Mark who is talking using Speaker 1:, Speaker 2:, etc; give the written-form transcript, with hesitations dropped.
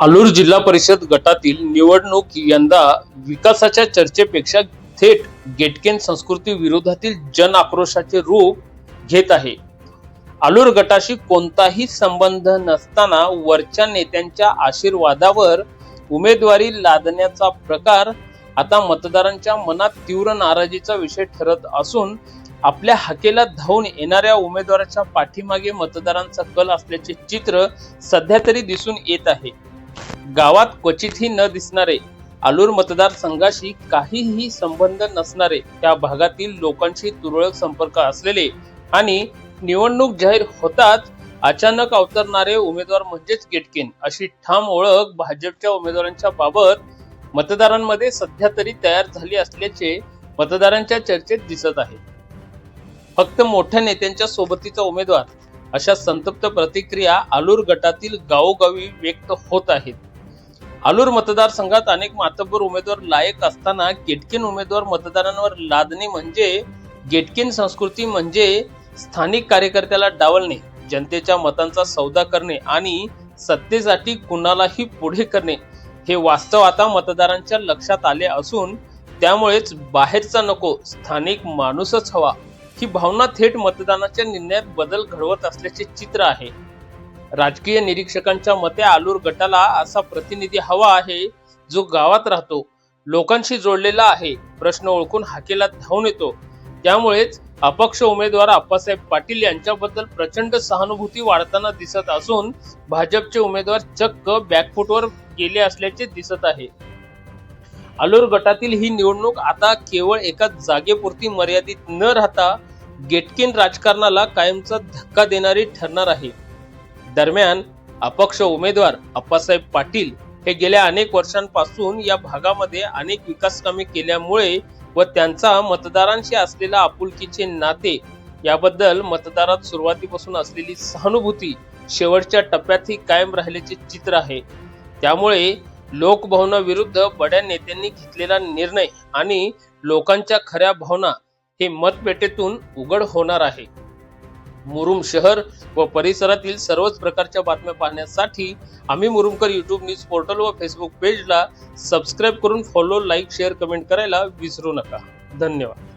Speaker 1: अलूर जिल्हा परिषद गटातील निवडणूक यंदा विकासाच्या चर्चेपेक्षा थेट गेटकेन संस्कृती विरोधातील जन आक्रोशाचे रूप घेत आहे। अलूर गटाशी कोणताही संबंध नसताना वरच्या नेत्यांच्या आशीर्वादावर उमेदवारी लादण्याचा प्रकार आता मतदारांच्या मनात तीव्र नाराजीचा विषय ठरत असून आपल्या हाकेला धावून येणाऱ्या उमेदवाराच्या पाठीमागे मतदारांचा कल असल्याचे चित्र सध्या तरी दिसून येत आहे। गावात क्वचितही न दिसणारे, अलूर मतदारसंघाशी काहीही संबंध नसणारे, त्या भागातील लोकांशी तुरळक संपर्क असलेले आणि निवडणूक जाहीर होताच अचानक अवतरणारे उमेदवार म्हणजेच गेटकेन अशी ठाम ओळख भाजपच्या उमेदवारांच्या बाबत मतदारांमध्ये सध्या तरी तयार झाली असल्याचे मतदारांच्या चर्चेत दिसत आहे। फक्त मोठ्या नेत्यांच्या सोबतीचा उमेदवार अशा संतप्त प्रतिक्रिया अलूर गटातील गावोगावी व्यक्त होत आहेत। अलूर मतदारसंघात अनेक मातब्बर उमेदवार लायक असताना गेटकेन उमेदवार मतदारांवर लादणे म्हणजे गेटकेन संस्कृती म्हणजे स्थानिक कार्यकर्त्याला डावलणे, जनतेच्या मतांचा सौदा करणे आणि सत्तेसाठी कुणालाही पुढे करणे हे वास्तव आता मतदारांच्या लक्षात आले असून त्यामुळेच बाहेरचा नको, स्थानिक माणूसच हवा ही भावना थेट मतदानाच्या निर्णयात बदल घडवत असल्याचे चित्र आहे। राजकीय निरीक्षकांच्या मते अलूर गटाला असा प्रतिनिधी हवा आहे जो गावात राहतो, लोकांशी जोडलेला आहे, प्रश्न ओळखून हाकेला धावून येतो। त्यामुळेच अपक्ष उमेदवार आप्पासाहेब पाटील यांच्याबद्दल प्रचंड सहानुभूती वाढताना दिसत असून भाजपचे उमेदवार चक्क बॅकफुटवर गेले असल्याचे दिसत आहे। अलूर गटातील ही निवडणूक आता केवळ एका जागेपुरती मर्यादित न राहता गेटकेन राजकारणाला कायमचा धक्का देणारी ठरणार आहे। दरम्यान अपक्ष उमेदवार आप्पासाहेब पाटील हे गेल्या अनेक वर्षांपासून या भागामध्ये अनेक विकास कामे केल्यामुळे व त्यांचा मतदारांशी असलेला आपुलकीचे नाते याबद्दल मतदारात सुरुवातीपासून असलेली सहानुभूती शेवटच्या टप्प्यातही कायम राहिल्याचे चित्र आहे। त्यामुळे लोकभावनाविरुद्ध बड्या नेत्यांनी घेतलेला निर्णय आणि लोकांच्या खऱ्या भावना हे मतपेटीतून उघड होणार आहे। मुरुम शहर व परिसरातील सर्वच प्रकारच्या बातम्या पाहण्यासाठी आम्ही मुरुमकर यूट्यूब न्यूज पोर्टल व फेसबुक पेजला सबस्क्राईब करून फॉलो, लाईक, शेअर, कमेंट करायला विसरू नका। धन्यवाद।